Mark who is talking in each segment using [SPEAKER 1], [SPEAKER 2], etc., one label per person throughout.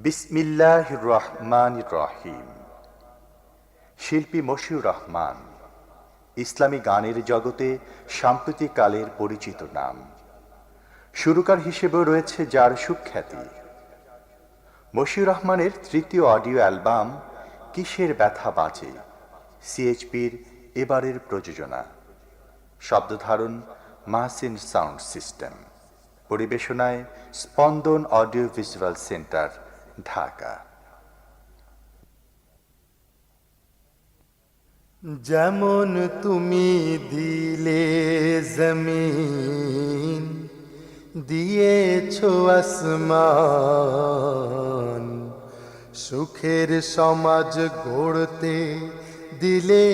[SPEAKER 1] বিসমিল্লাহির রহমানির রহিম। শিল্পী মশিউর রহমান ইসলামী গানের জগতে সাম্প্রতিক কালের পরিচিত নাম। সুরকার হিসেবেও রয়েছে যার সুখ্যাতি। মশিউর রহমানের তৃতীয় অডিও অ্যালবাম কিসের ব্যথা বাজে সিএইচপির এবারের প্রযোজনা। শব্দধারণ মাহসিন সাউন্ড সিস্টেম। পরিবেশনায় স্পন্দন অডিও ভিজুয়াল সেন্টার, ঢাকা।
[SPEAKER 2] যেমন তুমি দিলে জমিন, দিয়েছো আসমান, সুখের সমাজ গড়তে দিলে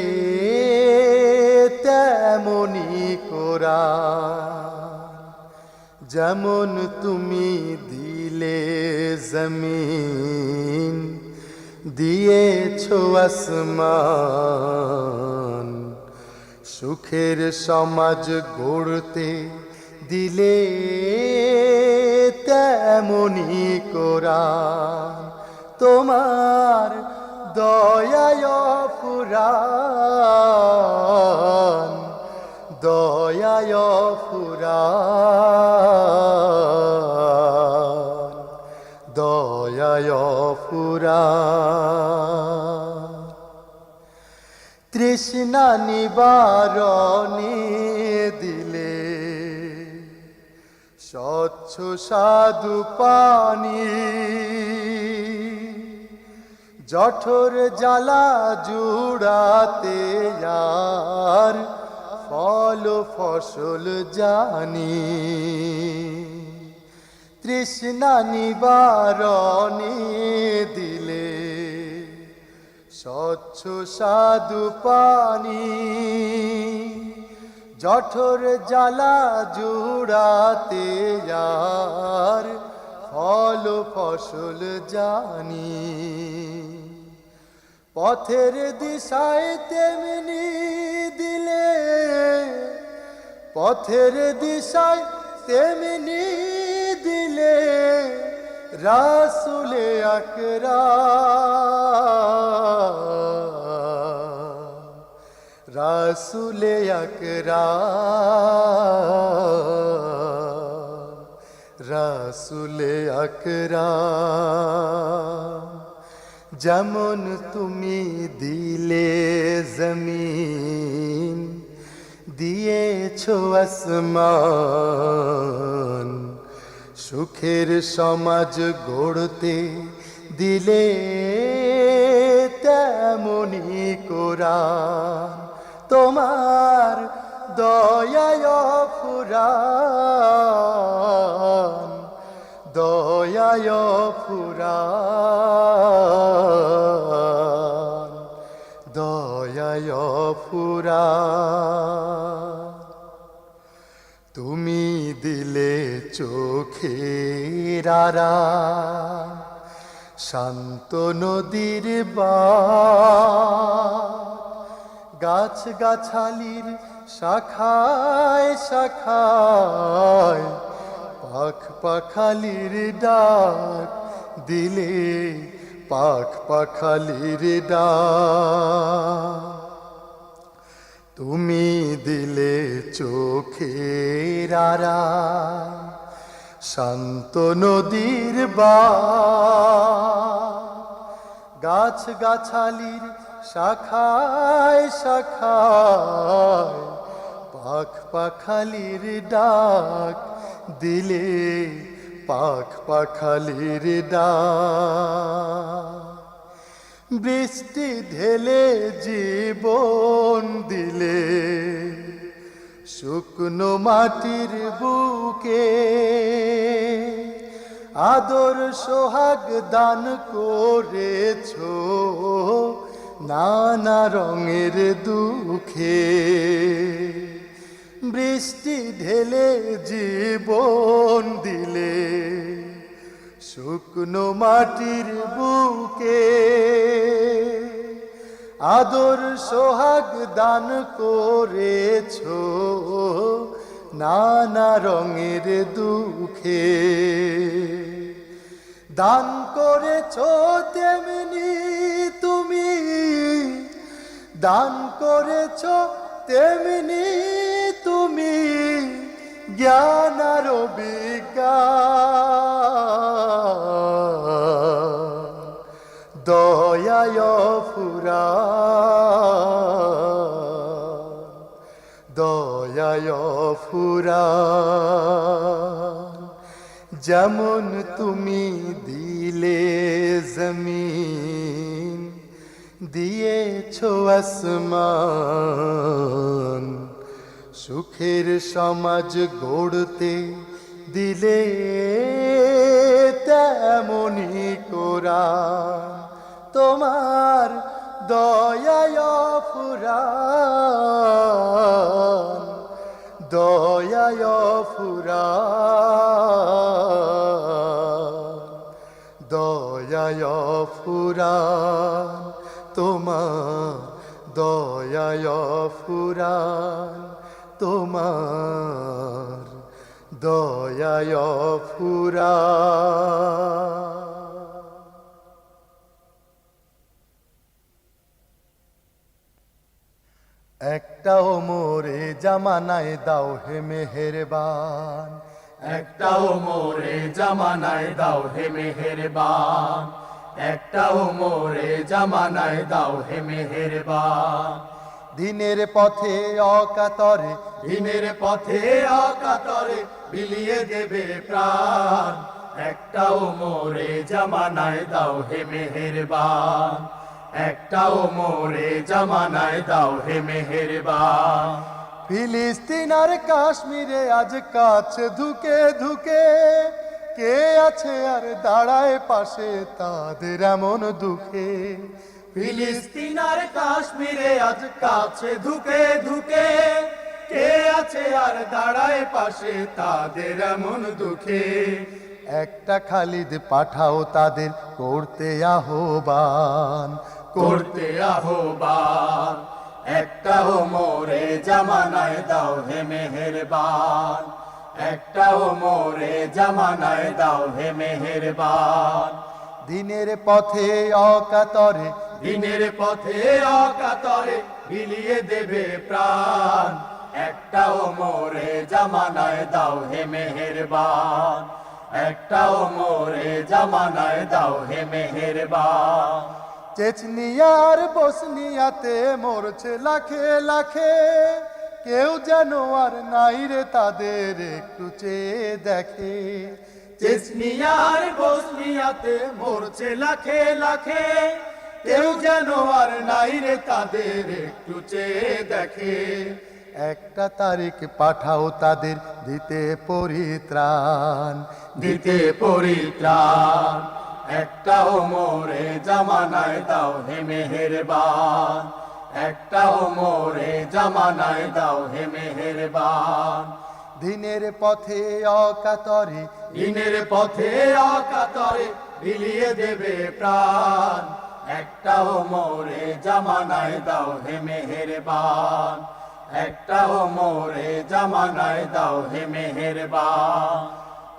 [SPEAKER 2] তেমনি কোরআন। যেমন তুমি দিলে জমিন, দিয়েছো আসমান, সুখের সমাজ গড়তে দিলে তেমনি কোরআন। তোমার দয়ায় ফুরান, দয়ায় ফুরান, দয়ায় ফুরান। তৃষ্ণা নিবারণে দিলে স্বচ্ছ সাধু পানি, জঠর জ্বালা জুড়াতে আর ফল ফসল জানি। তৃষ্ণা নিবারণে দিলে স্বচ্ছ সাধু পানি, জঠর জ্বালা জুড়াতে আর ফল ফসল জানি। পথের দিশায় তেমনি দিলে, পথের দিশায় তেমনি দিলে রাসূলে আকরাম, রাসূলে আকরাম, রাসূলে আকরাম। যেমন তুমি দিলে জমিন, দিয়েছো আসমান, সুখের সমাজ গড়তে দিলে তেমনি কোরআন। তোমার দয়ায় ফুরান, দয়ায় ফুরান, দয়ায় ফুরান। তুমি দিলে চোখের আরাম, শান্ত নদীর বাঁক, গাছ গাছালির শাখায় শাখায় পাখ পাখালির ডাক দিলে, পাখ পাখালির ডাক। তুমি দিলে চোখের আরাম, শান্ত নদীর বাঁক, গাছ গাছালির শাখায় শাখায় পাখ পাখালির ডাক দিলে, পাখ পাখালির ডাক। বৃষ্টি ঢেলে জীবন দিলে, শুকনো মাটির বুকে আদর সোহাগ দান করেছো নানা রঙের দুঃখে। বৃষ্টি ঢেলে জীবন দিলে, শুকনো মাটির বুকে আদর সোহাগ দান করেছো নানা রঙের দুঃখে। দান করেছো তেমনি তুমি, দান করেছো তেমনি তুমি, জ্ঞান আর বিজ্ঞান দয়ায় ফুরান, দয়ায় ফুরান। যেমন তুমি দিলে জমিন, দিয়েছো আসমান, সুখের সমাজ গড়তে দিলে তেমনি কোরআন। তোমার দয়ায় ফুরান, দয়ায় ফুরান, দয়ায় ফুরান। তোমার দয়ায় ফুরান, তোমার দয়ায় ফুরান। একটাও মোরে জামানায় দাও হে মেহেরবান,
[SPEAKER 3] একটাও মোরে জামানায় দাও হে মেহেরবান, একটাও মোরে জামানায় দাও হে মেহেরবান।
[SPEAKER 2] দিনের পথে অকাতরে,
[SPEAKER 3] দিনের পথে অকাতরে বিলিয়ে দেবে প্রাণ, একটাও মোরে জামানায় দাও হে মেহেরবান, একটাও মোরে জামানায় দাও হে মেহেরবান।
[SPEAKER 2] ফিলিস্তিন আর কাশ্মীরে আজ কাছে ধুকে ধুকে, কে আছে আর দাঁড়ায় পাশে তাদের এমন দুঃখে।
[SPEAKER 3] ফিলিস্তিন আর কাশ্মীরে আজ কাছে ধুকে ধুকে, কে আছে আর দাঁড়ায় পাশে তাদের এমন দুঃখে।
[SPEAKER 2] একটা খালিদ পাঠাও তাদের করতে আহ্বান,
[SPEAKER 3] করতে আহ্বান, একটাও মোরে জামানায় দাও হে মেহেরবান, একটাও মোরে জামানায় দাও হে মেহেরবান।
[SPEAKER 2] দিনের পথে অকাতরে,
[SPEAKER 3] দিনের পথে অকাতরে বিলিয়ে দেবে প্রাণ, একটাও মোরে জামানায় দাও হে মেহেরবান, একটাও মোরে জামানায় দাও হে মেহেরবান।
[SPEAKER 2] চেচনিয়া আর বসনিয়াতে মরছে লাখে লাখে, কেউ যেন আর নাই রে তাদের একটু চেয়ে দেখে।
[SPEAKER 3] চেচনিয়া আর বসনিয়াতে মরছে লাখে লাখে, কেউ যেন আর নাই রে তাদের একটু চেয়ে দেখে।
[SPEAKER 2] একটা তারিখ পাঠাও তাদের দিতে পরিত্রাণ,
[SPEAKER 3] দিতে পরিত্রাণ, একটাও মোরে জামানায় দাও হে মেহেরবান, একটাও মোরে জামানায় দাও হে মেহেরবান।
[SPEAKER 2] দিনের পথে অকাতরে,
[SPEAKER 3] দিনের পথে অকাতরে বিলিয়ে দেবে প্রাণ, একটাও মোরে জামানায় দাও হে মেহেরবান, একটাও মোরে জামানায় দাও হে মেহেরবান।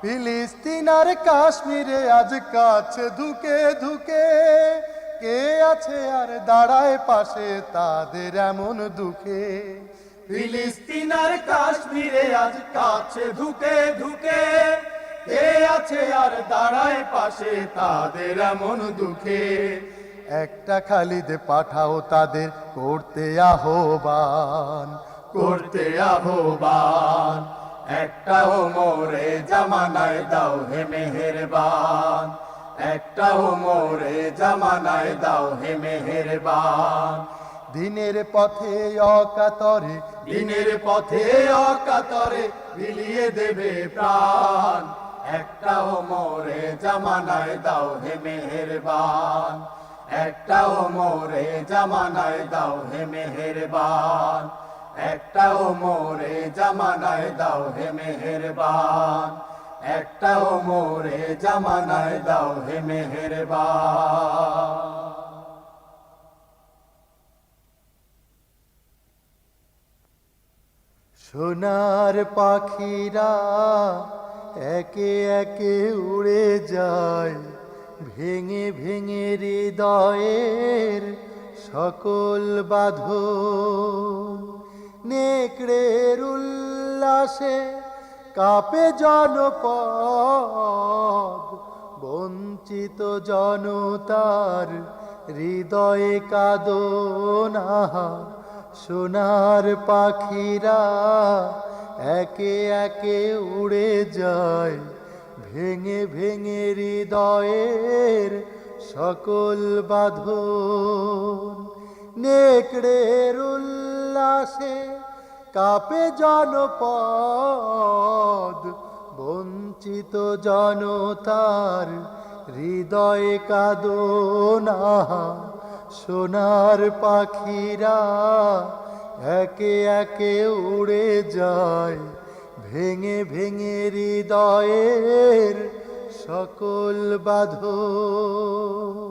[SPEAKER 2] ফিলিস্তিন আর কাশ্মীরে আজ কাছে ধুকে ধুকে, কে আছে আর দাঁড়ায় পাশে তাদের এমন দুঃখে।
[SPEAKER 3] ফিলিস্তিন আর কাশ্মীরে আজ কাছে ধুকে ধুকে, কে আছে আর দাঁড়ায় পাশে তাদের এমন দুঃখে।
[SPEAKER 2] একটা খালিদ পাঠাও তাদের করতে আহ্বান,
[SPEAKER 3] করতে আহ্বান, একটাও মোরে জামানায় দাও হে মেহেরবান, একটাও মোরে জামানায় দাও হে মেহেরবান।
[SPEAKER 2] দিনের পথে অকাতরে,
[SPEAKER 3] দিনের পথে অকাতরে বিলিয়ে দেবে প্রাণ, একটাও মোরে জামানায় দাও হে মেহেরবান, একটাও মোরে জামানায় দাও হে মেহেরবান, একটাও মোরে জামানায় দাও হে মেহেরবান, একটাও মোরে জামানায় দাও হে মেহেরবান।
[SPEAKER 2] সোনার পাখিরা একে একে উড়ে যায়, ভেঙে ভেঙে হৃদয়ের সকল বাঁধন, নেকড়ের উল্লাসে কাঁপে জনপদ, বঞ্চিত জনতার হৃদয়ে কাঁদনা, সোনার পাখিরা একে একে উড়ে যায়, ভেঙে ভেঙে হৃদয়ের সকল বাঁধন, নেকড়ের উল্লাসে কাঁপে জনপদ, বঞ্চিত জনতার হৃদয়ে কাঁদনা, সোনার পাখিরা একে একে উড়ে যায়, ভেঙে ভেঙে হৃদয়ের সকল বাঁধন।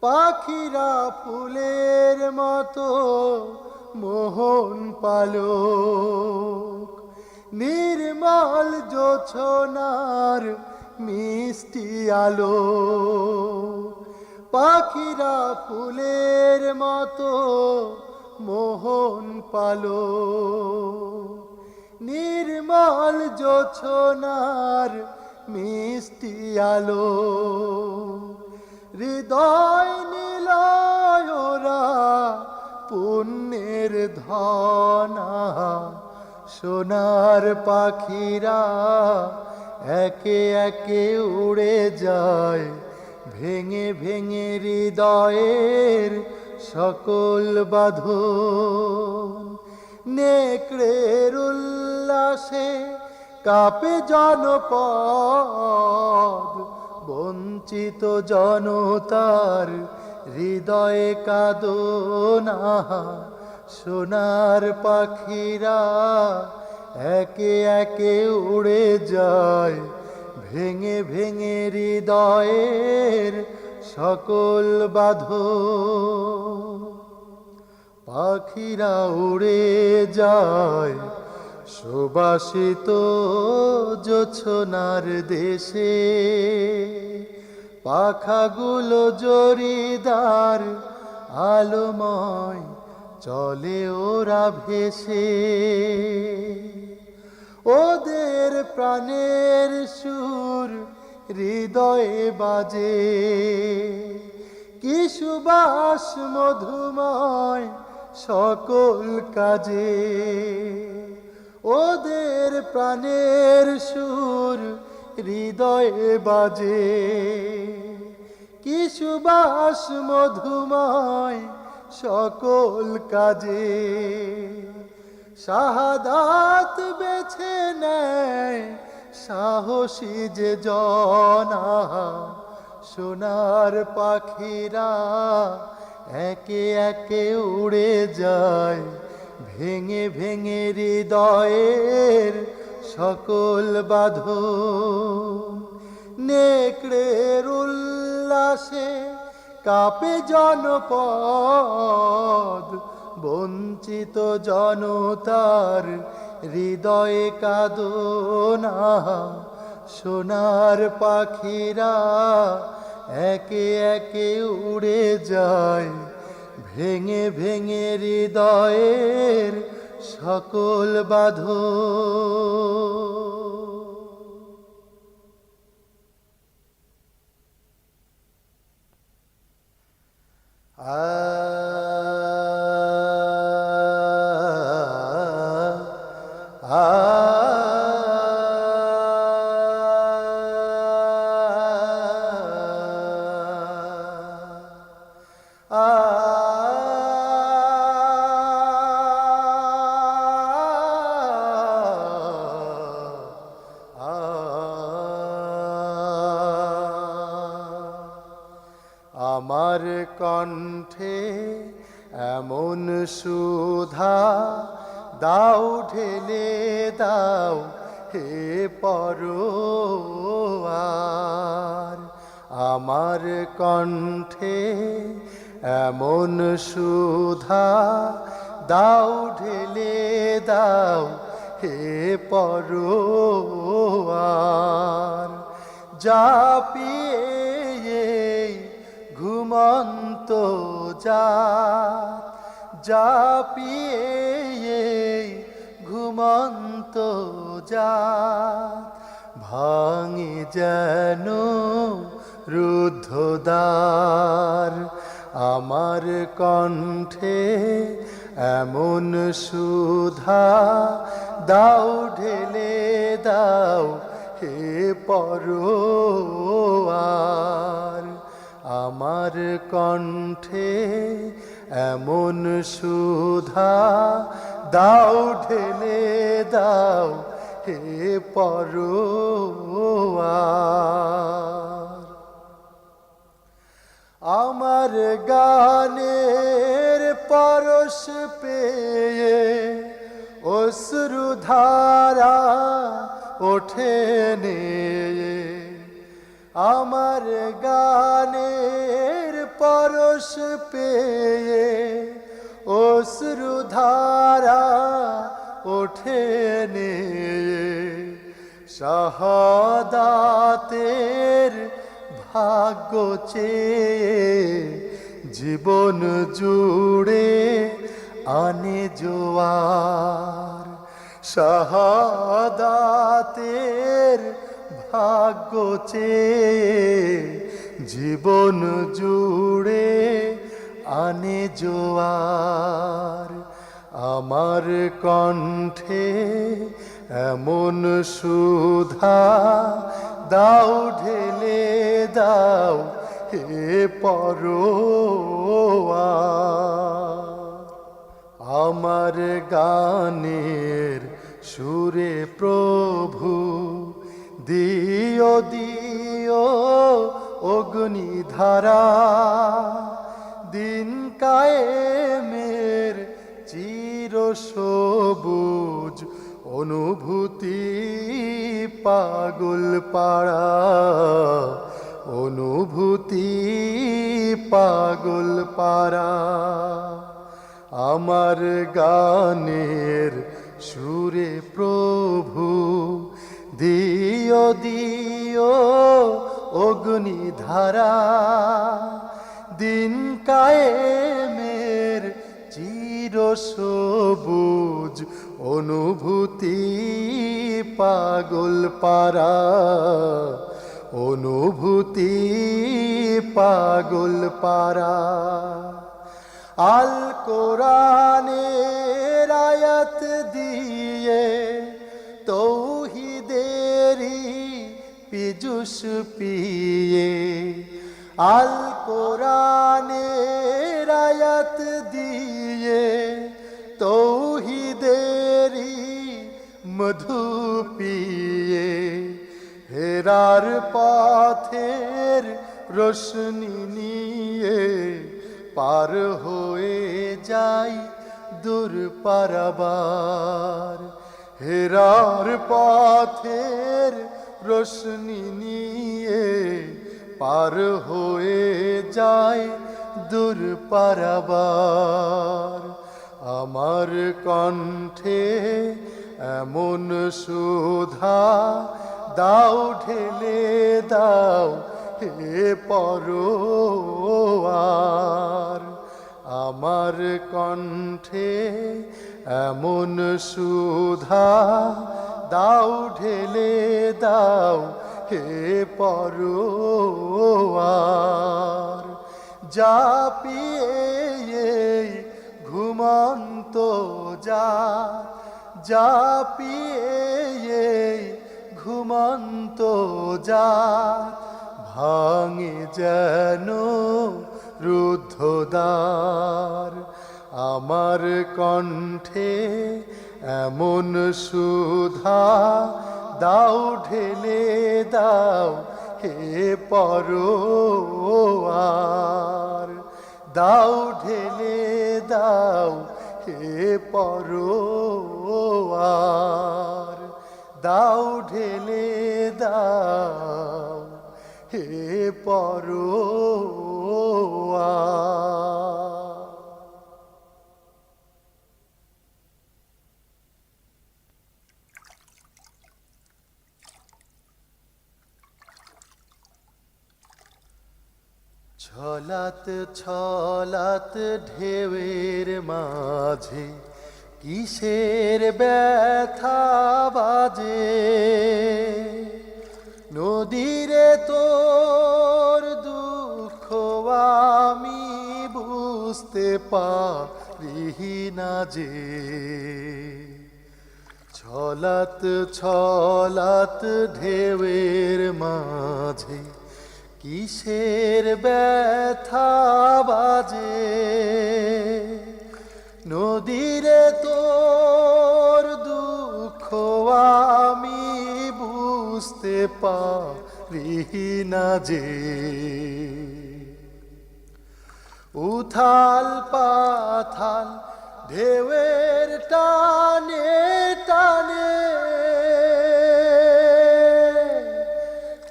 [SPEAKER 2] পাখিরা ফুলের মতো মোহন পালক, নির্মল জোছনার মিষ্টি আলো, পাখিরা ফুলের মতো মোহন পালক, নির্মল জোছনার মিষ্টি আলো, হৃদয় নিলয়রা পুণ্যের ধনা, সোনার পাখিরা একে একে উড়ে যায়, ভেঙে ভেঙে হৃদয়ের সকল বাঁধন, নেকড়ের উল্লাসে কাঁপে জনপদ, বঞ্চিত জনতার হৃদয়ে কাঁদনা, সোনার পাখিরা একে একে উড়ে যায়, ভেঙে ভেঙে হৃদয়ের সকল বাঁধন। পাখিরা উড়ে যায় সুবাসিত জোছনার দেশে, পাখাগুলো জরিদার আলোময় চলে ওরা ভেসে, ওদের প্রাণের সুর হৃদয়ে বাজে, কি সুবাস মধুময় সকল কাজে, ওদের প্রাণের সুর হৃদয়ে বাজে, কি সুবাস মধুময় সকল কাজে, শাহাদাত বেছে নেয় সাহসী যে জনা, সোনার পাখিরা একে একে উড়ে যায়, ভেঙে ভেঙে হৃদয়ের সকল বাঁধন, নেকড়ের উল্লাসে কাঁপে জনপদ, বঞ্চিত জনতার হৃদয়ে কাঁদনা, সোনার পাখিরা একে একে উড়ে যায়, ভেঙে ভেঙে হৃদয়ের সকল বাঁধন। আমার কণ্ঠে এমন সুধা দাও ঢেলে দাও হে পরোয়ার, আমার কণ্ঠে এমন সুধা দাও ঢেলে দাও হে পরোয়ার, জাপিয়ে ঘুমন্ত জাত, জাপিয়ে ঘুমন্ত জাত, ভাঙে যেন রুদ্ধ দ্বার। আমার কণ্ঠে এমন সুধা দাও ঢেলে দাও হে পরোয়ার। আমার কণ্ঠে এমন সুধা দাও ঢেলে দাও হে পরোয়ার। আমার গানের পরশ পেয়ে অশ্রুধারা ওঠে নে, আমার গানের পরশ পেয়ে অশ্রুধারা ওঠে নে। শাহাদাতের ভাগ্য চেয়ে জীবন জুড়ে আনে জোয়ার। শাহাদাতের ভাগ্য চেয়ে জীবন জুড়ে আনে জোয়ার। আমার কণ্ঠে এমন সুধা দাও ঢেলে দাও হে পরোয়ার। আমার গানের সুরে প্রভু দিও দিও অগ্নিধারা, দিন কায়েমের চির সবুজ অনুভূতি পাগল পাড়া, অনুভূতি পাগল পাড়া। আমার গানের সুরে প্রভু দিও দিও অগ্নিধারা, দিন কায়েমের চির সবুজ অনুভূতি পাগল পাড়া, অনুভূতি পাগল পাড়া। আল কোরআনের আয়াত দিয়ে তৌহিদেরি পীযুষ পিয়ে, আল কোরআনের আয়াত দিয়ে তৌহিদেরি মধু পিয়ে, হেরার পথের রোশনি নিয়ে পার হয়ে যাই দূর পারাবার। হেরার পথের রোশনি নিয়ে পার হয়ে যাই দূর পারাবার। আমার কণ্ঠে এমন সুধা দাও ঢেলে দাও হে পরোয়ার। আমার কণ্ঠে এমন সুধা দাও ঢেলে দাও হে পরোয়ার। জাপিয়ে ঘুমন্ত জাত, জাপিয়ে ঘুমন্ত জাত, ভাঙে যেন রুদ্ধ দ্বার। আমার কণ্ঠে এমন সুধা দাও ঢেলে দাও হে পরোয়ার। দাও ঢেলে দাও হে পরোয়ার। দাও ঢেলে দাও হে পরোয়ার। ছলাত ছলাত ঢেউয়ের মাঝে কিসের ব্যথা বাজে, নদীরে তোর দুঃখ আমি বুঝতে পারি না যে। ছলাত ছলাত ঢেউয়ের মাঝে কিসের ব্যথা বাজে, নদীরে তোর দুঃখ আমি বুঝতে পারি না যে। উথাল পাথাল ঢেউয়ের টানে টানে,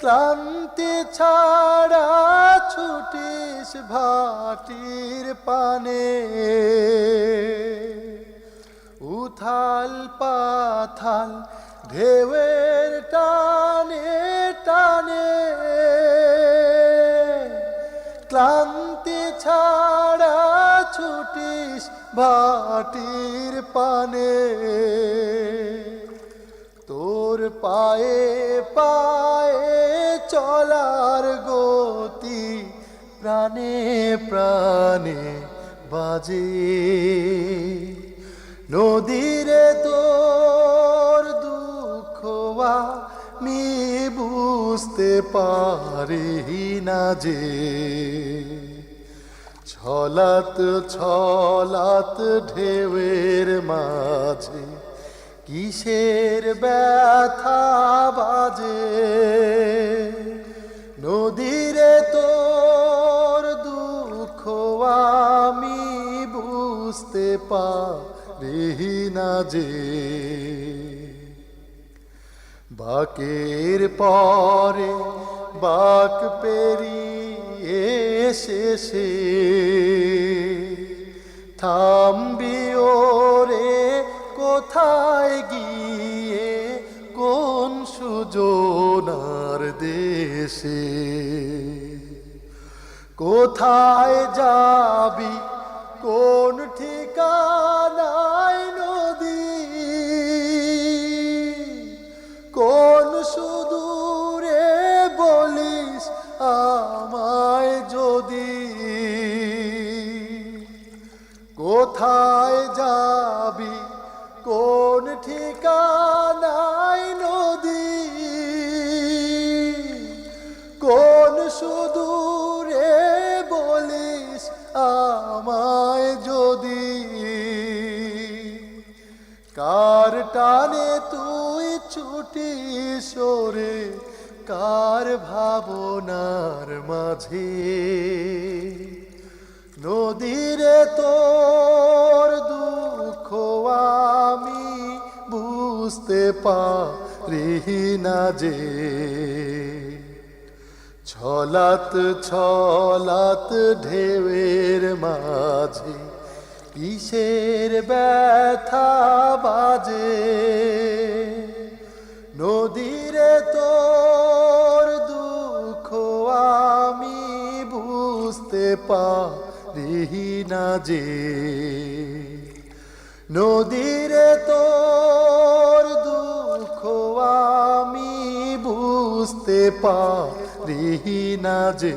[SPEAKER 2] ক্লান্তি ছাড়া ছুটিস ভাটির পানে। উথাল পাথাল ঢেউয়ের টানে টানে, ক্লান্তি ছাড়া ছুটিস ভাটির পানে। তোর পায়ে পায়ে চলার গতি প্রাণে প্রাণে বাজে, নদীরে তোর দুঃখ আমি বুঝতে পারি না যে। ছলাত ছলাত ঢেউয়ের মাঝে কিসের ব্যথা বাজে, নদীরে তোর দুঃখ আমি বুঝতে পারি না যে। বাকের পরে বাক পেরিয়ে শেষে থামবি ওরে কোথায় গিয়ে, কোন সুজনার দেশে। কোথায় যাবি কোন ঠিকানায় নদী, কোন সুদূরে বলিস আমায় যদি। কোথায় যাবি কোন ঠিকানায় নদী, কোন সুদূরে বলিস আমায় যদি। কার টানে তুই ছুটি সরে, কার ভাবনার মাঝে, নদীরে তোর দুঃখ আমি বুঝতে পারি না যে। ছলাত ছলাত ঢেউয়ের মাঝে কিসের ব্যথা বাজে, নদীরে তোর দুঃখ আমি বুঝতে পারি না যে। নদীরে তোর দুঃখ আমি বুঝতে পারি না যে।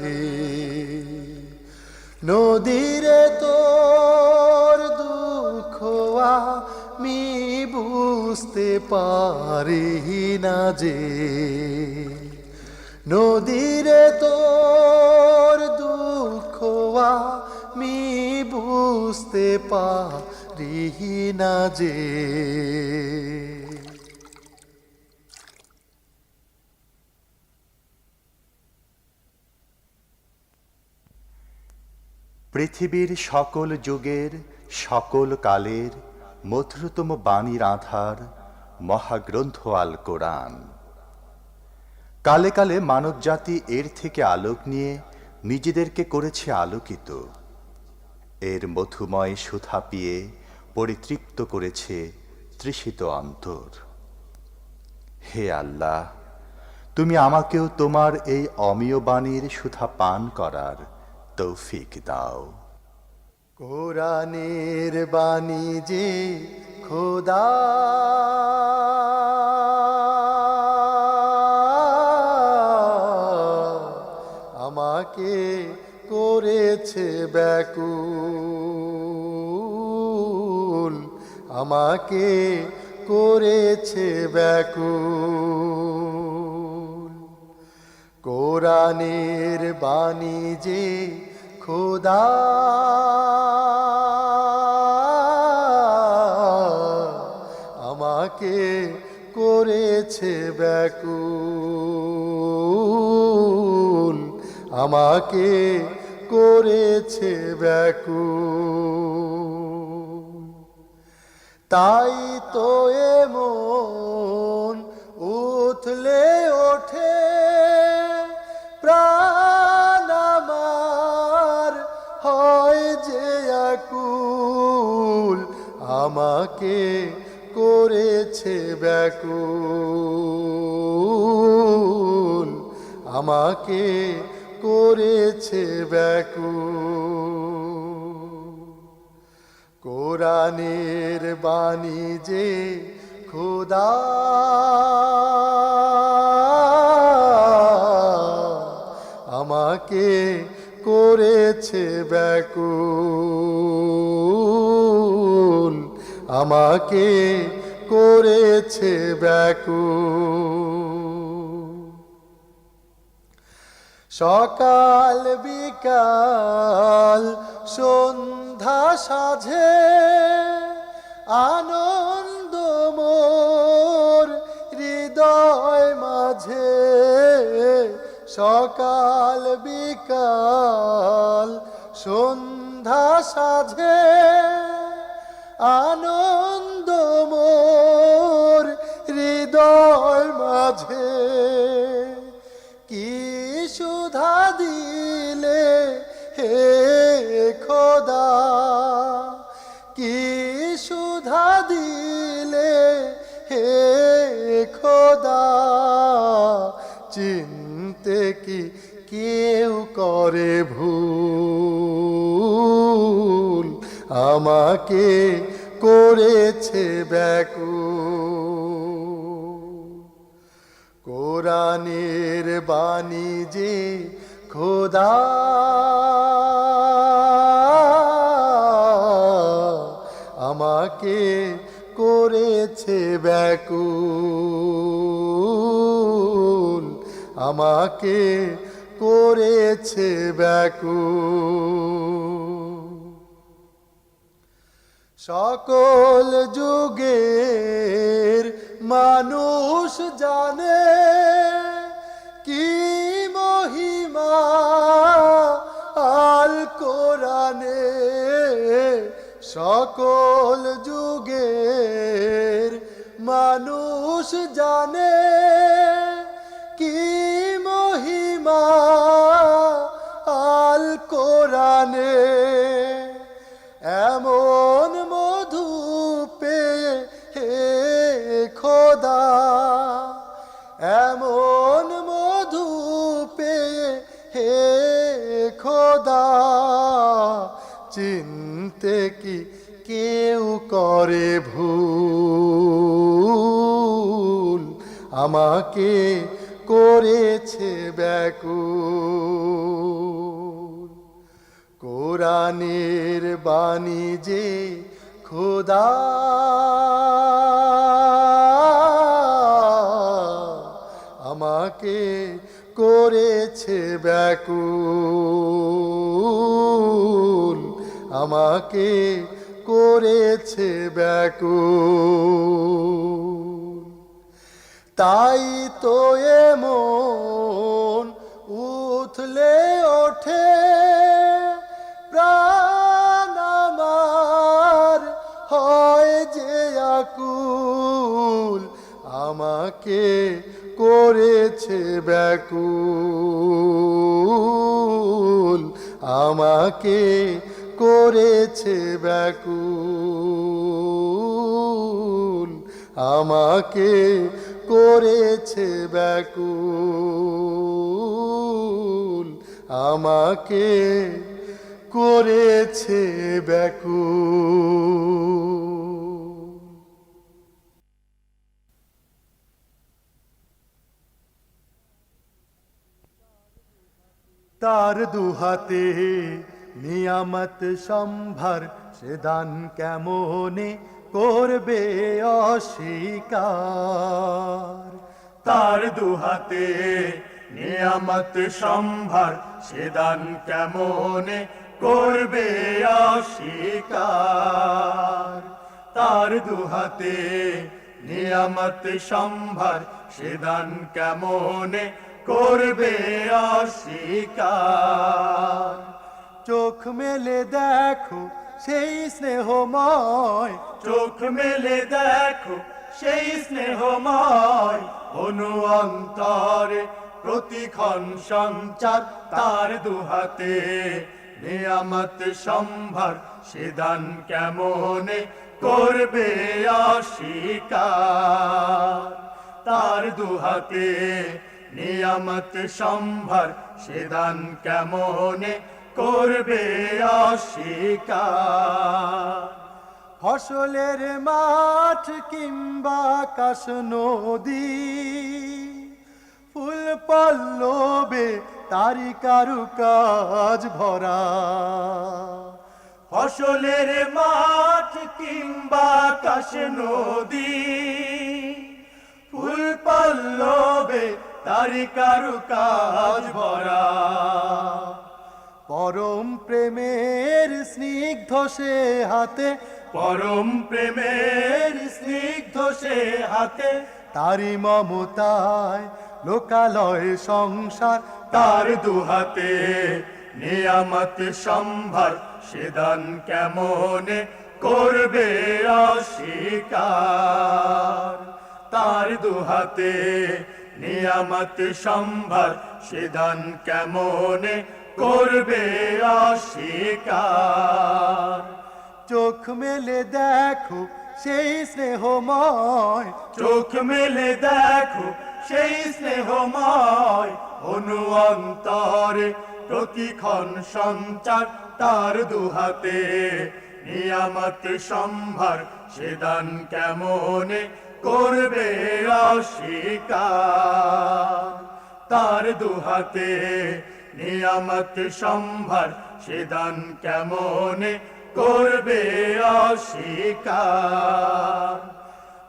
[SPEAKER 2] নদীরে তোর দুঃখ আমি বুঝতে পারি না যে। নদীরে তোর দুঃখ আমি বুঝতে পারি না যে।
[SPEAKER 1] পৃথিবীর সকল যুগের সকল কালের মধুরতম বাণীর আধার মহাগ্রন্থ আল কোরআন। কালে কালে মানবজাতি এর থেকে আলোক নিয়ে নিজেদেরকে করেছে আলোকিত। এর মধুময় সুধা পিয়ে পরিতৃপ্ত করেছে তৃষিত অন্তর। হে আল্লাহ, তুমি আমাকেও তোমার এই অমীয় বাণীর সুধা পান করার তৌফিক দাও।
[SPEAKER 2] কোরআনের বাণী যে খোদা আমাকে করেছে ব্যাকুল, আমাকে করেছে ব্যাকুল। কোরআনের বাণী যে খোদা আমাকে করেছে ব্যাকুল, আমাকে করেছে ব্যাকুল। তাই তো এমন উথলে ওঠে প্রাণ আমার হয় যে আকুল, আমাকে করেছে ব্যাকুল, আমাকে করেছে ব্যাকুল। কোরআনের বাণী যে খোদা আমাকে করেছে ব্যাকুল, আমাকে করেছে ব্যাকুল। সকাল বিকাল সন্ধ্যা সাঁঝে আনন্দ মোর হৃদয় মাঝে, সকাল বিকাল সন্ধ্যা সাঁঝে আনন্দ মোর হৃদয় মাঝে। কি সুধা দিলে হে খোদা, কি সুধা দিলে হে খোদা, চিনতে কি কেউ করে ভুল, আমাকে করেছে ব্যাকুল। কোরআনের বাণী যে খোদা আমাকে করেছে ব্যাকুল, আমাকে করেছে ব্যাকুল। সকল যুগের মানুষ জানে কি মহিমা আল কোরআনে, সকল যুগের মানুষ জানে কি মহিমা আল কোরআনে। এমন মধু পেয়ে হে খোদা, এমন মধু পেয়ে হে খোদা, চিনতে কি কেউ করে ভুল, আমাকে করেছে ব্যাকুল। কোরআনের বাণী যে খোদা আমাকে করেছে ব্যাকুল, আমাকে করেছে ব্যাকুল। তাই তো এমন উথলে ওঠে প্রাণ আমার হয় যে আকুল, আমাকে করেছে ব্যাকুল, আমাকে করেছে ব্যাকুল, আমাকে করেছে ব্যাকুল, আমাকে করেছে ব্যাকুল। তার দুহাতে নিয়ামত সম্ভার, সে দান কেমনে করবে অস্বীকার।
[SPEAKER 3] তার দুহাতে নিয়ামত সম্ভার, সে দান কেমনে করবে অস্বীকার। তার দুহাতে নিয়ামত সম্ভার, সে দান কেমনে করবে অস্বীকার।
[SPEAKER 2] চোখ মেলে দেখো সেই স্নেহময়,
[SPEAKER 3] চোখ মেলে দেখো সেই স্নেহময়, অনু অন্তরে প্রতিক্ষণ সঞ্চার। তার দুহাতে নিয়ামত সম্ভার, সে দান কেমনে করবে অস্বীকার। তার দুহাতে নিয়ামত সম্ভার, সে দান কেমনে করবে অস্বীকার।
[SPEAKER 2] ফসলের মাঠ কিংবা আকাশ নদী, ফুল পল্লবে তারি কারুকাজ ভরা।
[SPEAKER 3] ফসলের মাঠ কিংবা আকাশ নদী, ফুল পল্লবে তারি কারুকাজ ভরা।
[SPEAKER 2] পরম প্রেমের স্নিগ্ধ সে হাতে,
[SPEAKER 3] পরম প্রেমের স্নিগ্ধ সে হাতে,
[SPEAKER 2] তারি মমতায় লোকালয় সংসার।
[SPEAKER 3] তার দুহাতে নিয়ামত সম্ভার, সে দান কেমনে করবে অস্বীকার। তার দুহাতে নিয়ামত সম্ভার, সে দান কেমনে করবে অস্বীকার।
[SPEAKER 2] চোখ মেলে দেখো সেই স্নেহময়,
[SPEAKER 3] চোখ মেলে দেখো সেই স্নেহময়, অনু অন্তরে প্রতিক্ষণ সঞ্চার। তার দুহাতে নিয়ামত সম্ভার, সে দান কেমনে করবে অস্বীকার। তার দুহাতে নিয়ামত সম্ভার, সে দান কেমনে করবে অস্বীকার।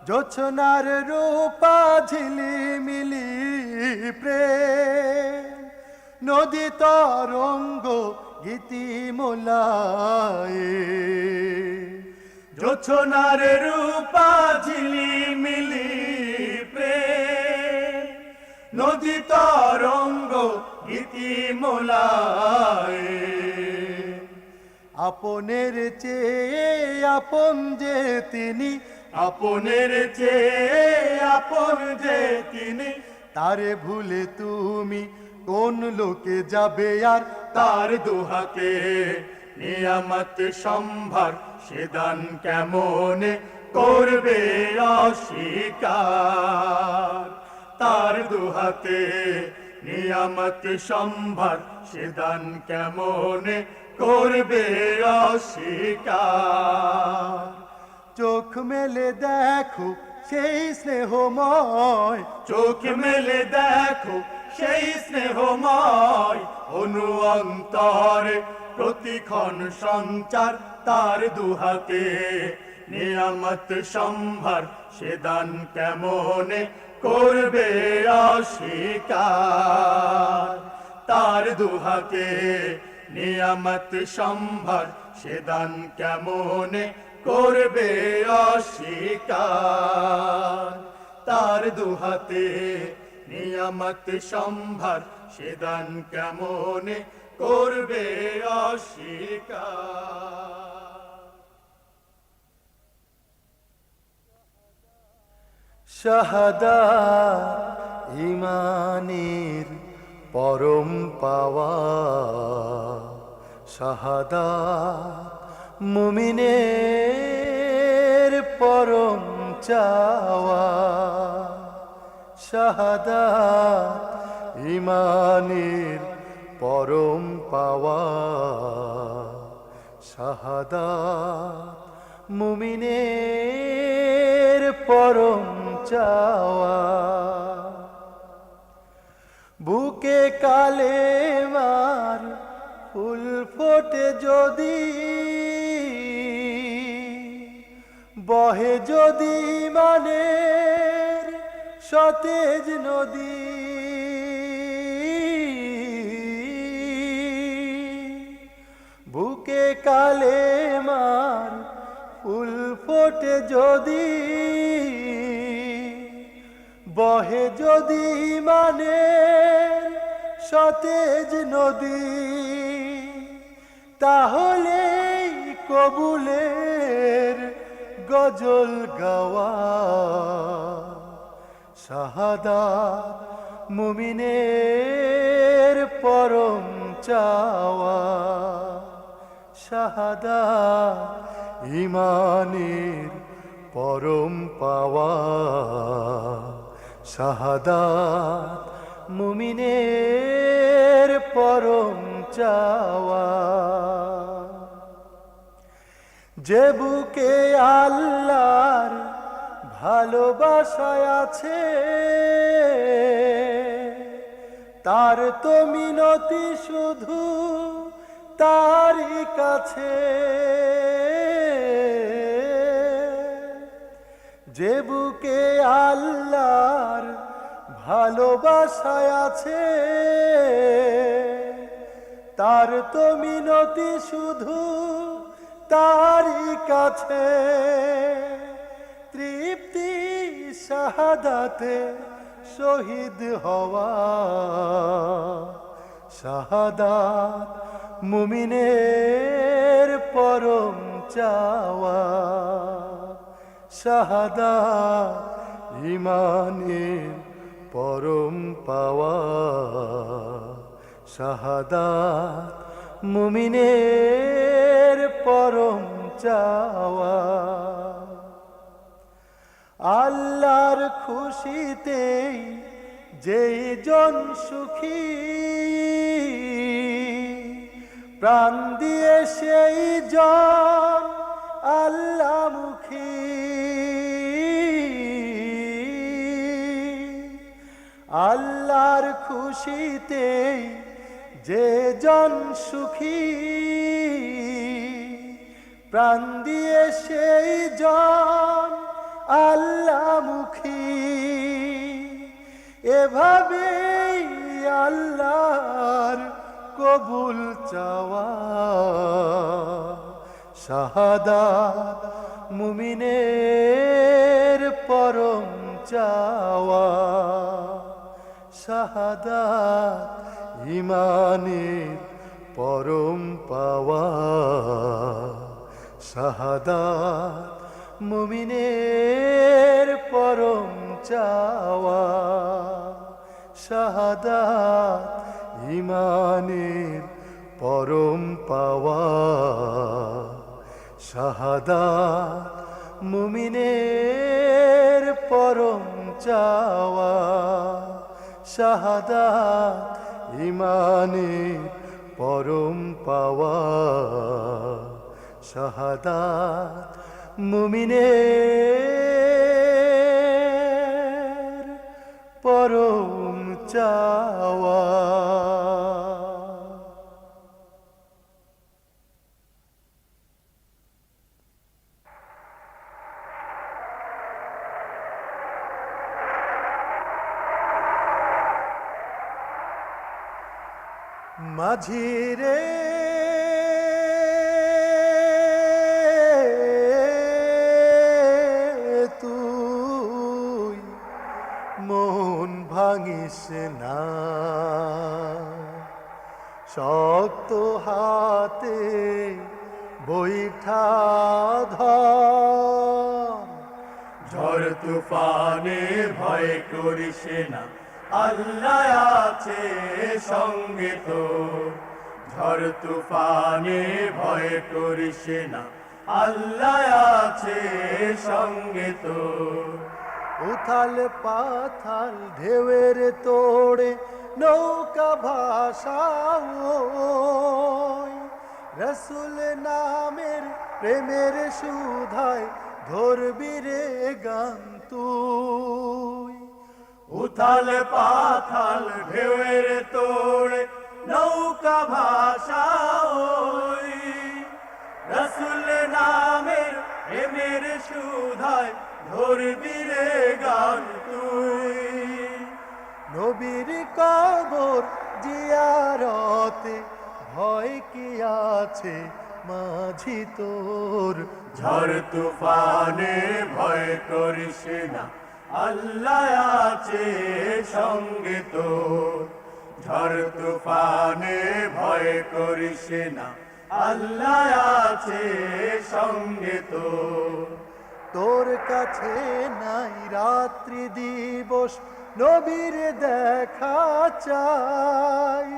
[SPEAKER 2] জোছনার রূপা ঝিলিমিলি প্রেম, নদী তরঙ্গ গীতি মোলায়ে।
[SPEAKER 3] জোছনার রূপা ঝিলিমিলি প্রেম, নদী তরঙ্গ গীতি মোলায়ে।
[SPEAKER 2] আপনের চেয়ে আপন যে তিনি,
[SPEAKER 3] আপনের চেয়ে আপন যে তিনি,
[SPEAKER 2] তারে ভুলে তুমি কোন লোকে যাবে আর।
[SPEAKER 3] তার দুহাতে নিয়ামত সম্ভার, সে দান কেমনে করবে অস্বীকার। তার দুহাতে নিয়ামত সম্ভার, সে দান কেমনে করবে অস্বীকার।
[SPEAKER 2] চোখ মেলে দেখো সেই স্নেহময়,
[SPEAKER 3] চোখ মেলে দেখো সেই স্নেহময়, অনু অন্তরে প্রতিক্ষণ সঞ্চার। তার দুহাতে নিয়ামত সম্ভার, সে দান কেমনে করবে অস্বীকার। তার দুহাতে নিয়ামত সম্ভার, সে দান কেমনে করবে অস্বীকার। তার দুহাতে নিয়ামত সম্ভার, সে দান কেমনে করবে অস্বীকার।
[SPEAKER 2] শাহাদাত ঈমানের পরম পাওয়া, শাহাদাত মুমিনের পরম চাওয়া। শাহাদাত ঈমানের পরম পাওয়া শাহাদাত মুমিনের পরম চাওয়া বুকে কালেমার ফুল ফোটে যদি বহে যদি মানের সতেজ নদী বুকে কালেমার ফুল ফোটে যদি বহে যদি মানের সতেজ নদী তাহলে কবুলের গজল গাওয়া শাহাদাত মুমিনের পরম চাওয়া শাহাদাত ঈমানের পরম পাওয়া শাহাদাত মুমিনের পরম চাওয়া যে বুকে আল্লাহর ভালোবাসায় আছে তার তো মিনতি শুধু তারই কাছে যে বুকে আল্লাহর ভালোবাসায় আছে তার তো মিনতি শুধু তারই কাছে তৃপ্তি শাহাদাতে শহীদ হওয়া শাহাদাত মুমিনের পরম চাওয়া শাহাদাত ঈমানের পরম পাওয়া শাহাদাত মুমিনের পরম চাওয়া আল্লাহর খুশিতেই যেই জন সুখী প্রাণ দিয়ে সেই জন আল্লাহমুখী আল্লাহর খুশিতেই যে জন সুখী প্রাণ দিয়ে সেই জন আল্লাহমুখী এভাবেই আল্লাহর কবুল চাওয়া শাহাদাত মুমিনের পরম চাওয়া শাহাদাত ঈমানের পরম পাওয়া শাহাদাত মুমিনের পরম চাওয়া শাহাদাত ঈমানের পরম পাওয়া শাহাদাত মুমিনের পরম চাওয়া শাহাদাত ঈমানের পরম পাওয়া শাহাদাত মুমিনের পরম চাওয়া মাঝিরে তুই মন ভাঙিস না শক্ত হাতে বৈঠা ধর
[SPEAKER 3] ঝড় তুফানে ভয় করিস না আল্লাহ আছে সঙ্গে তো ঝড় তুফানে ভয় করিস না আল্লাহ আছে সঙ্গে তো
[SPEAKER 2] উথাল পাথাল ঢেউয়ের তোড়ে নৌকা ভাসাও রসুল নামের প্রেমের সুধায় ধরবি রে গান তুই
[SPEAKER 3] উথাল পাথাল ঢেউয়ের তোড়ে নৌকা ভাসাও রসুল নামের প্রেমের সুধায় ধরবি রে গান তুই
[SPEAKER 2] নবীর কবর জিয়ারতে ভয় কি আছে মাঝি তোর
[SPEAKER 3] ঝড় তুফানে ভয় করিস না আল্লাহ আছে সঙ্গে তোর ঝড় তুফানে ভয় করিস না আল্লাহ আছে সঙ্গে তোর
[SPEAKER 2] তোর কাছে নাই রাত্রি দিবস নবীর দেখা চাই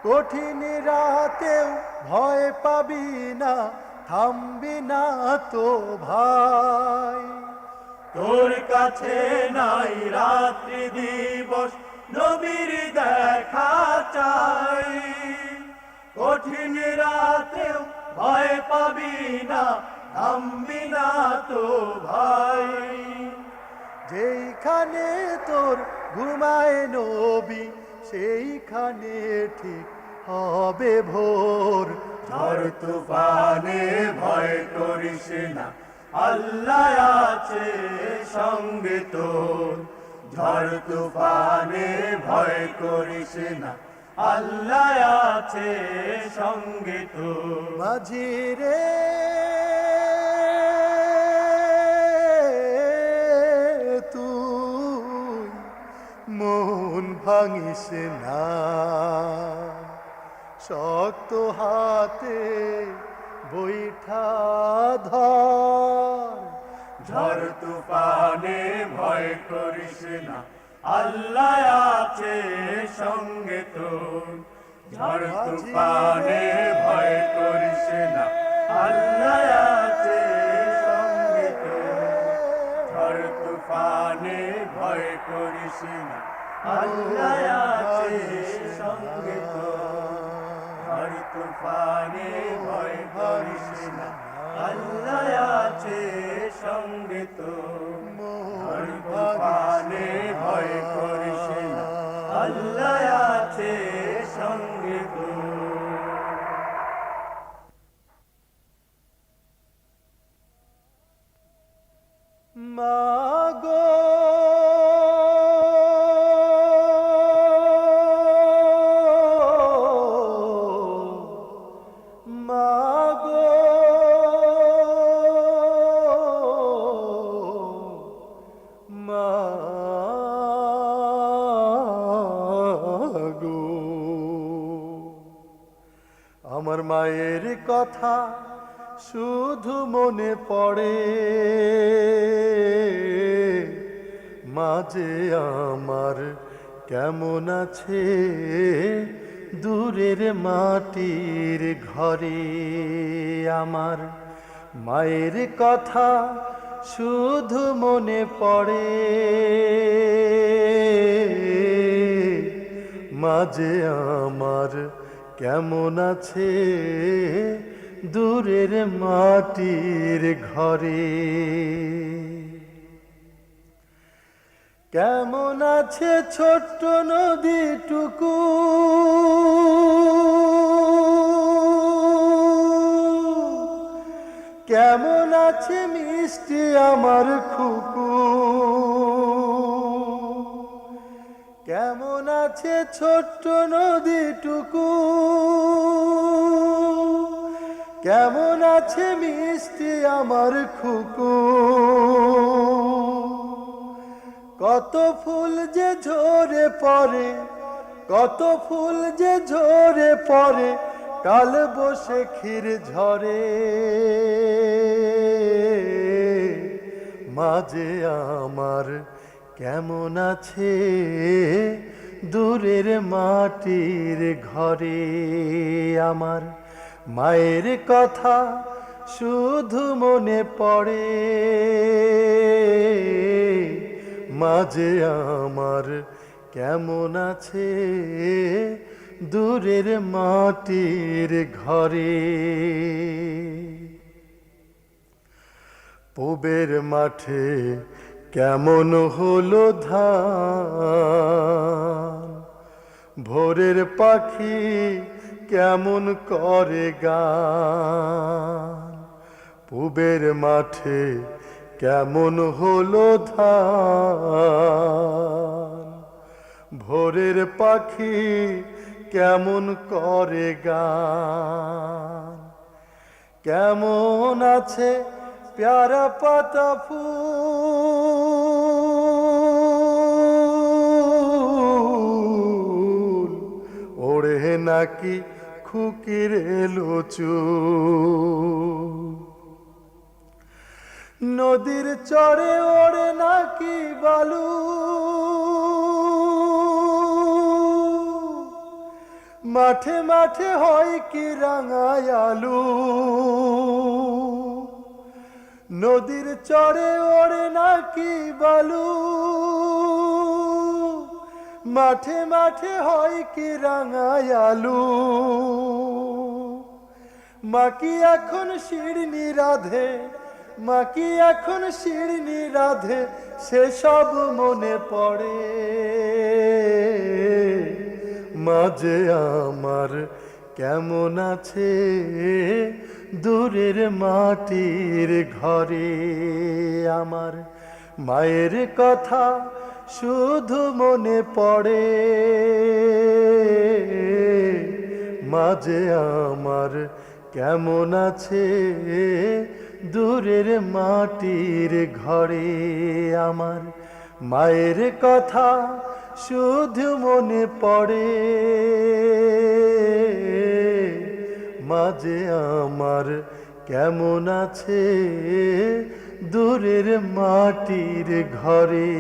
[SPEAKER 2] কঠিন রাতেও ভয় পাবি না থামবি না তো ভাই
[SPEAKER 3] তোর কাছে নাই রাত্রি দিবস নবীর দেখা চাই কঠিন রাতেও ভয় পাবি না থামবি না তো ভাই
[SPEAKER 2] যেইখানে তোর ঘুমায় নবী সেইখানে ঠিক হবে ভোর
[SPEAKER 3] ঝড় তুফানে ভয় করিস না আল্লাহ আছে সঙ্গে তোর ঝড় তুফানে ভয় করিস না আল্লাহ আছে সঙ্গে তোর
[SPEAKER 2] মাঝি রে তুই মন ভাঙিস না শক্ত হাতে বৈঠা ধর
[SPEAKER 3] ঝড় তুফানে ভয় করিস না আল্লাহ আছে সঙ্গে তোর ঝড় তুফানে ভয় করিস না আল্লাহ আছে সঙ্গে তোর ঝড় তুফানে ভয় করিস না আল্লাহ আছে সঙ্গে তোর ঝড় তুফানে ভয় করিস না আল্লাহ আছে সঙ্গে তোর ঝড় তুফানে ভয় করিস না আল্লাহ আছে সঙ্গে তোর
[SPEAKER 2] মাগো মাগো মাগো আমার মায়ের কথা শুধু মনে পড়ে মাঝে আমার কেমন আছে দূরের মাটির ঘরে আমার মায়ের কথা শুধু মনে পড়ে মাঝে আমার কেমন আছে দূরের মাটির ঘরে কেমন আছে ছোট্ট নদীটুকু কেমন আছে মিষ্টি আমার খুকু কেমন আছে ছোট্ট নদীটুকু কেমন আছে মিষ্টি আমার খুকু কত ফুল যে ঝরে পড়ে কত ফুল যে ঝরে পড়ে কাল বসে ক্ষীর ঝরে মাঝে আমার কেমন আছে দূরের মাটির ঘরে আমার মায়ের কথা শুধু মনে পড়ে মাঝে আমার কেমন আছে দূরের মাটির ঘরে। পুবের মাঠে কেমন হলো ধান, ভোরের পাখি কেমন করে গান। পুবের মাঠে কেমন হলো ধান, ভোরের পাখি কেমন করে গান। কেমন আছে প্যারা পাতা ফুল, ওড়ে নাকি খুকির চুল। নদীর চরে ওড়ে নাকি বালু, মাঠে মাঠে হয় কি রাঙায় আলু। নদীর চরে ওড়ে নাকি বালু, মাঠে মাঠে হয় কি রাঙায় আলু। মাকি এখন শিরনি রাধে, মাকি এখন শিরনি রাধে, সেসব মনে পড়ে। মাঝে আমার কেমন আছে দূরের মাটির ঘরে। আমার মায়ের কথা শুধু মনে পড়ে। মাঝে আমার কেমন আছে দূরের মাটির ঘরে। আমার মায়ের কথা শুধু মনে পড়ে। মাঝে আমার কেমন আছে দূরের মাটির ঘরে।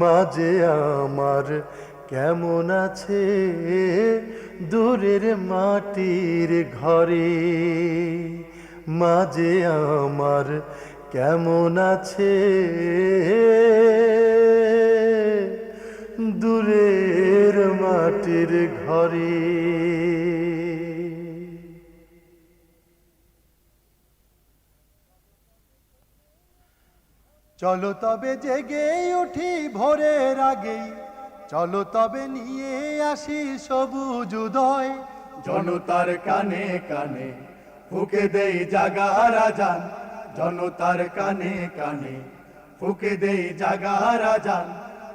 [SPEAKER 2] মাঝে আমার কেমন আছে দূরের মাটির ঘরে। মাঝে আমার কেমন আছে দূরের মাটির ঘরে। চলো তবে জেগে উঠি ভোরের আগেই, চলো তবে নিয়ে আসি সবুজ উদয়।
[SPEAKER 3] জনতার কানে কানে ফুকে দেই জাগার আজান, জনতার কানে কানে ফুকে দেই জাগার আজান।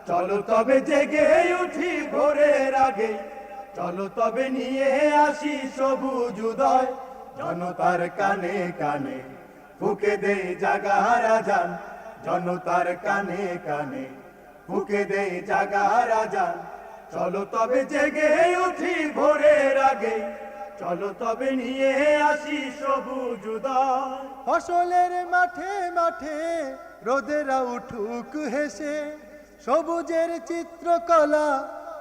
[SPEAKER 3] চলো তবে জেগে উঠি ভোরের আগে, চলো তবে নিয়ে আসি সবুজ উদয়। জনতার কানে কানে ফুকে দেই জাগার আজান, জনতার কানে কানে ফুকে দেই জাগার আজান। চলো তবে জেগে উঠি ভোরের আগে, চলো তবে নিয়ে আসি সবুজ উদয়।
[SPEAKER 2] ফসলের মাঠে মাঠে রোদেরা উঠুক হেসে, সবুজের চিত্রকলা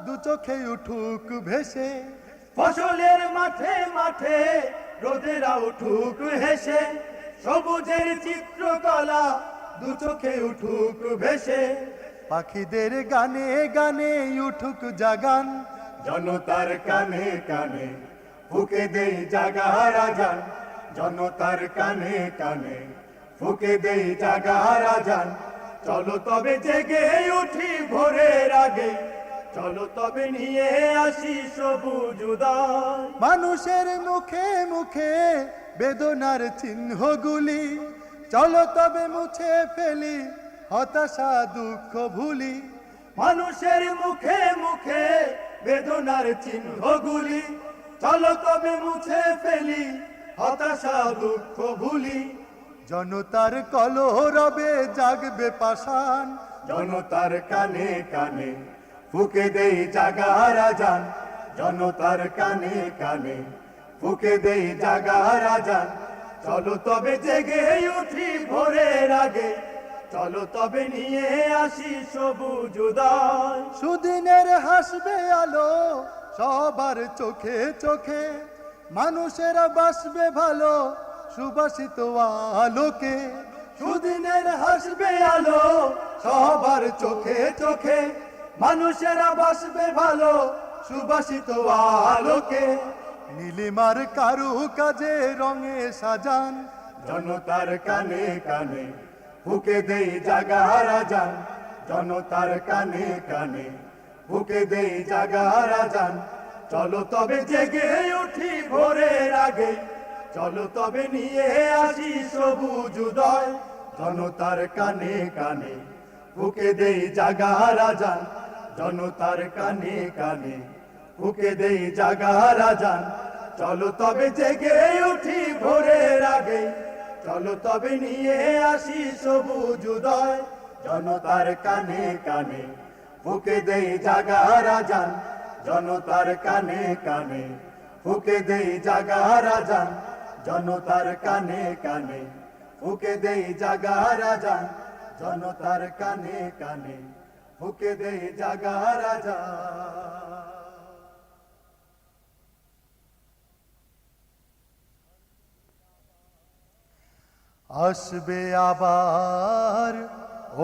[SPEAKER 2] দু চোখে উঠুক ভেসে।
[SPEAKER 3] ফসলের মাঠে মাঠে রোদেরা উঠুক হেসে, সবুজের চিত্রকলা দু চোখে উঠুক ভেসে।
[SPEAKER 2] পাখিদের গানে গানে উঠুক জাগান,
[SPEAKER 3] জনতার কানে কানে ফুকে দেই জাগার আজান, জনতার কানে কানে ফুকে দেই জাগার আজান। চলো তবে জেগে উঠি ভোরের আগে, চলো তবে নিয়ে আসি সবুজ উদয়।
[SPEAKER 2] মানুষের মুখে মুখে বেদনার চিহ্নগুলি, চলো তবে মুছে ফেলি হতাশা দুঃখ ভুলি।
[SPEAKER 3] মানুষের মুখে মুখে বেদনার চিহ্নগুলি, চলো তবে মুছে ফেলি হতাশা দুঃখ ভুলি।
[SPEAKER 2] জনতার কলরবে জাগবে পাষাণ,
[SPEAKER 3] জনতার কানে কানে ফুকে দেই জাগার আজান, জনতার কানে কানে ফুকে দেই জাগার আজান। চলো তবে জেগে উঠি ভোরের আগে, চলো তবে নিয়ে আসি সবুজ উদয়।
[SPEAKER 2] সুদিনের হাসবে আলো সবার চোখে চোখে, মানুষেরা বাসবে ভালো সুবাসিত আলোকে।
[SPEAKER 3] সুদিনের হাসবে আলো সবার চোখে চোখে, মানুষেরা বাসবে ভালো সুবাসিত আলোকে।
[SPEAKER 2] নীলিমার কারু কাজে রঙে সাজান,
[SPEAKER 3] জনতার কানে কানে ফুকে দেই জাগারা যান, জনতার কানে কানে ফুকে দেই জাগারা যান। চলো তবে জেগে উঠি ভোরের আগে, চলো তবে নিয়ে আসি সবুজ উদয়। জনতার কানে কানে ফুকে দেই জাগারা যান, জনতার কানে কানে ফুকে দেই জাগারা যান। চলো তবে জেগে উঠি ভোরের আগে, চলো তবে নিয়ে আসি সবুজ উদয়। জনতার কানে কানে ফুকে দেই জাগারা যান, জনতার কানে কানে ফুকে দেই জাগারা যান, জনতার কানে কানে ফুকে দেই জাগারা যান, জনতার কানে কানে ফুকে দেই জাগারা যান।
[SPEAKER 2] আসবে আবার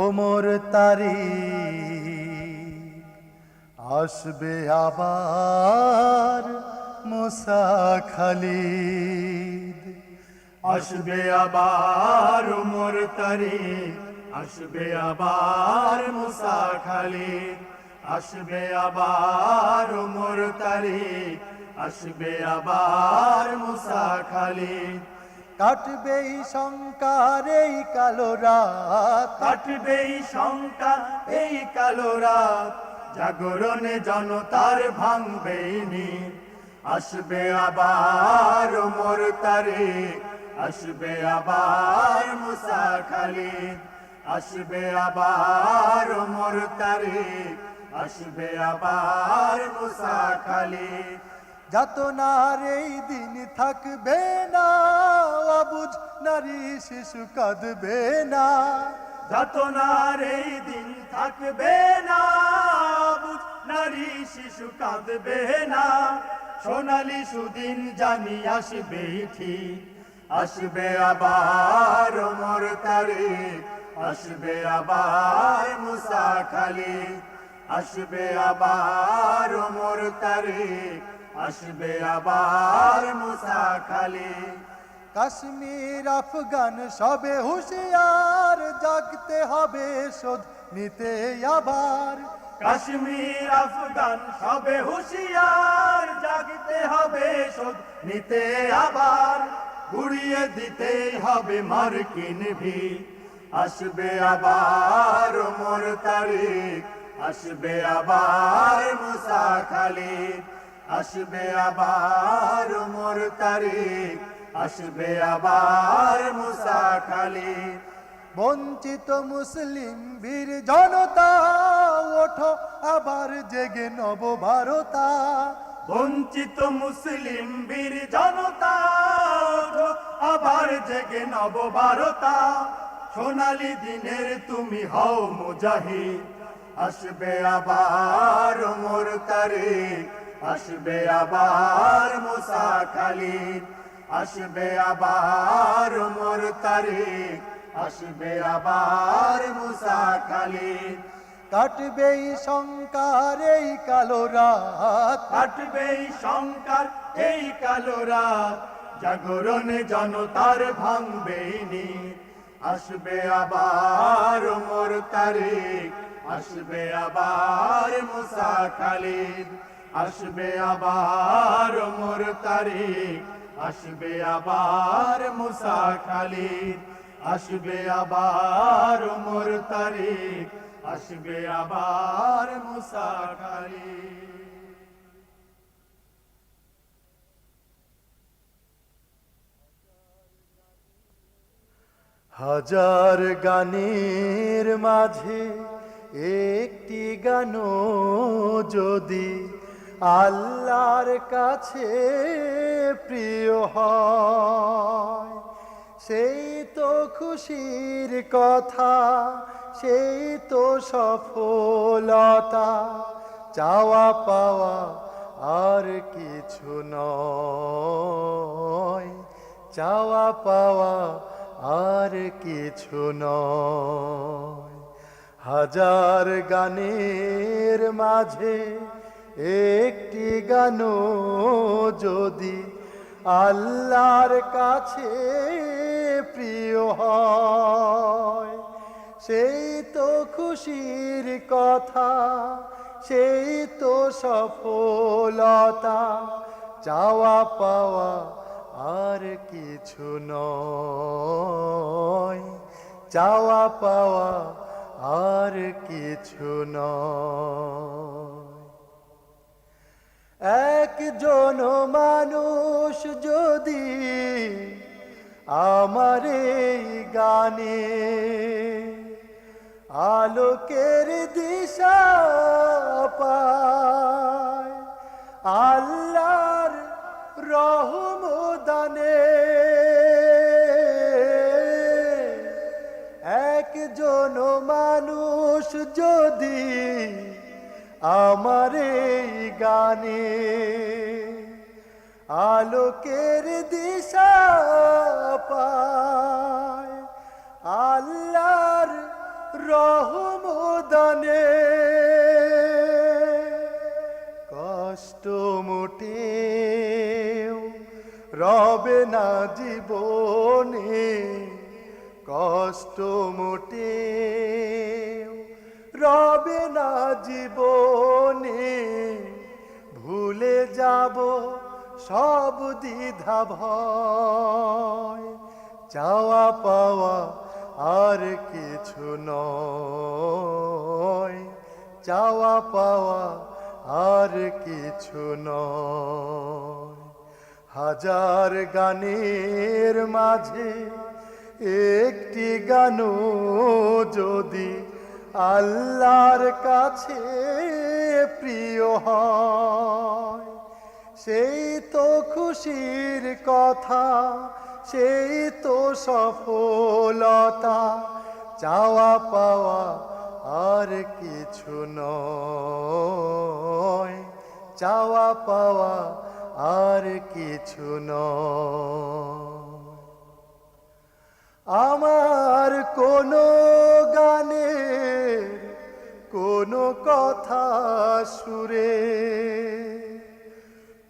[SPEAKER 2] ওমর তারিখ, আসবে আবার মুসা খালিদ,
[SPEAKER 3] আসবে আবার উমর তারিখ, আসবে আবার মুসা খালিদ, আসবে আবার উমর তারিখ, আসবে আবার মুসা খালিদ।
[SPEAKER 2] কাটবে এই শঙ্কার এই কালো রাত,
[SPEAKER 3] কাটবে এই শঙ্কা এই কালো রাত, জাগরণে জনতার ভাঙবে নীর। আসবে আবার উমর তারিখ, আসবে আবার মুসা খালিদ, আসবে আবার উমর তারিখ, আসবে আবার মুসা খালিদ।
[SPEAKER 2] যাতনার এই দিন থাকবে না, অবুঝ নারী শিশু কাঁদবে না।
[SPEAKER 3] যাতনার এই দিন থাকবে না, বুঝ নারী শিশু কাঁদবে না। সোনালি সুদিন জানি আসবে ঠিক, আসবে আবার উমর তারিখ, আসবে আবার মুসা খালিদ, আসবে আবার উমর তারিখ, আসবে আবার মুসা খালিদ।
[SPEAKER 2] কাশ্মীর আফগান সবে হুঁশিয়ার, জাগতে হবে শোধ নিতে আবার।
[SPEAKER 3] কাশ্মীর আফগান সবে হুঁশিয়ার, জাগতে হবে শোধ নিতে আবার। গুড়িয়ে দিতে হবে মার্কিন ভিড়, আসবে আবার উমর তারিখ, আসবে আবার মুসা খালিদ, আসবে আবার উমর তারিখ, আসবে আবার মুসা খালিদ।
[SPEAKER 2] বঞ্চিত মুসলিম বীর জনতা, ওঠো আবার জেগে নব ভারতা।
[SPEAKER 3] বঞ্চিত মুসলিম বীর জনতা, ওঠো আবার জেগে নব ভারতা। সোনালি দিনের তুমি হও মুজাহিদ, আসবে আবার উমর তারিখ, আসবে আবার মুসা খালিদ, আসবে আবার উমর তারিখ, আসবে আবার মুসা খালিদ।
[SPEAKER 2] কাটবে এই শঙ্কার এই কালো রাত,
[SPEAKER 3] কাটবে এই শঙ্কার এই কালো রাত, জাগরণে জনতার ভাঙবে নীর। আসবে আবার উমর তারিখ, আসবে আবার মুসা খালিদ, আসবে আবার উমর তারিখ, আসবে আবার মুসা খালিদ, আসবে আবার উমর তারিখ, আসবে আবার মুসা খালিদ।
[SPEAKER 2] হাজার গানের মাঝে একটি গানও যদি আল্লাহর কাছে প্রিয় হয়, সেই তো খুশির কথা, সেই তো সফলতা। চাওয়া পাওয়া আর কিছু নয়, চাওয়া পাওয়া আর কিছু নয়। হাজার গানের মাঝে একটি গানও যদি আল্লাহর কাছে প্রিয় হয়, সেই তো খুশির কথা, সেই তো সফলতা, চাওয়া পাওয়া আর কিছু নয়, চাওয়া পাওয়া আর কিছু নয়। একজন মানুষ যদি আমার এই গানে আলোকের দিশা পায়, আল্লাহর রহম দানে, একজন মানুষ যদি আমার এই গানে আলোকের দিশা পায়, আল্লাহর রহম দানে, কষ্ট মোটেও রবে না জীবনে, কষ্ট মোটেও রবে না জীবনে, ভুলে যাব সব দ্বিধা ভয়, চাওয়া পাওয়া আর কিছু নয়, চাওয়া পাওয়া আর কিছু নয়। হাজার গানের মাঝে একটি গানও যদি আল্লাহর কাছে প্রিয় হয়, সেই তো খুশির কথা, সেই তো সফলতা, চাওয়া পাওয়া আর কিছু নয়, চাওয়া পাওয়া আর কিছু নয়। আমার কোনো গানের কোনো কথা সুরে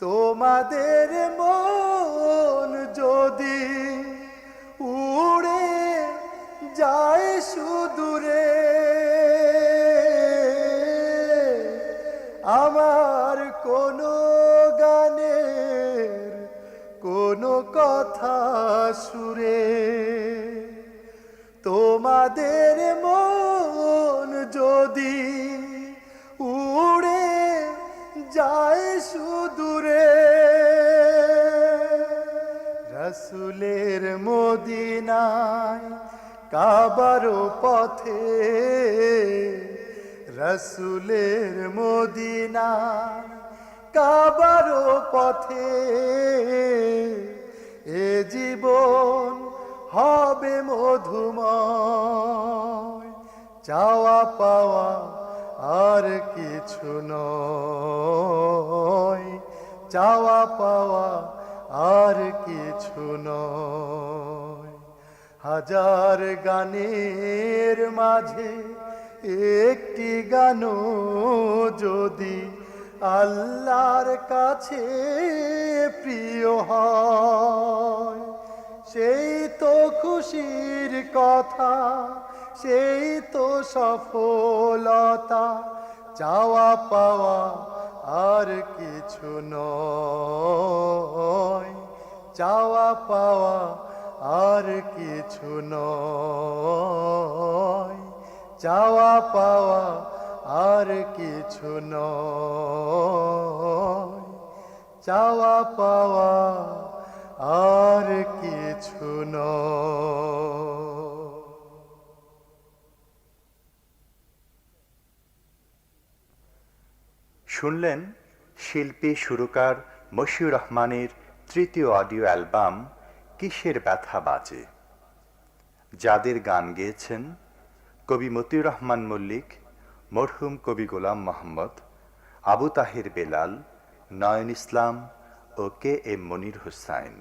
[SPEAKER 2] তোমাদের মন যদি উড়ে যায় সুদূরে, আমার কোনো গানের কোনো কথা সুরে তোমাদের মন যদি উড়ে যায় সুদূরে, রাসূলের মদিনায় কাবার পথে, রাসূলের মদিনায় কাবার পথে, এ জীবন হবে মধুময়, চাওয়া পাওয়া আর কিছু নয়, চাওয়া পাওয়া আর কিছু নয়। হাজার গানের মাঝে একটি গানও যদি আল্লাহর কাছে প্রিয় হয়, সেই তো খুশির কথা, সেই তো সফলতা, চাওয়া পাওয়া আর কিছু নয়, চাওয়া পাওয়া আর কিছু নয়, চাওয়া পাওয়া আর কিছু নয়, চাওয়া পাওয়া আর কিছু নয়।
[SPEAKER 1] শুনলেন শিল্পী সুরকার মশিউর রহমানের তৃতীয় অডিও অ্যালবাম কিসের ব্যথা বাজে, যাদের গান গেয়েছেন কবি মতিউর রহমান মল্লিক, মরহুম কবি গোলাম মোহাম্মদ, আবু তাহের বেলাল, নয়ন ইসলাম ও কে এম মনির হুসাইন।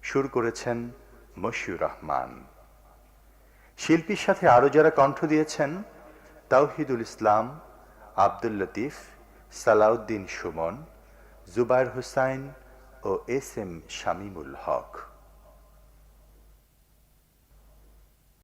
[SPEAKER 1] সুর করেছেন মশিউর রহমান। শিল্পীর সাথে আরও যারা কণ্ঠ দিয়েছেন তাওহিদুল ইসলাম, আব্দুল লতিফ, সালাউদ্দিন সুমন, জুবায়ের হুসাইন ও এস এম শামীমুল হক।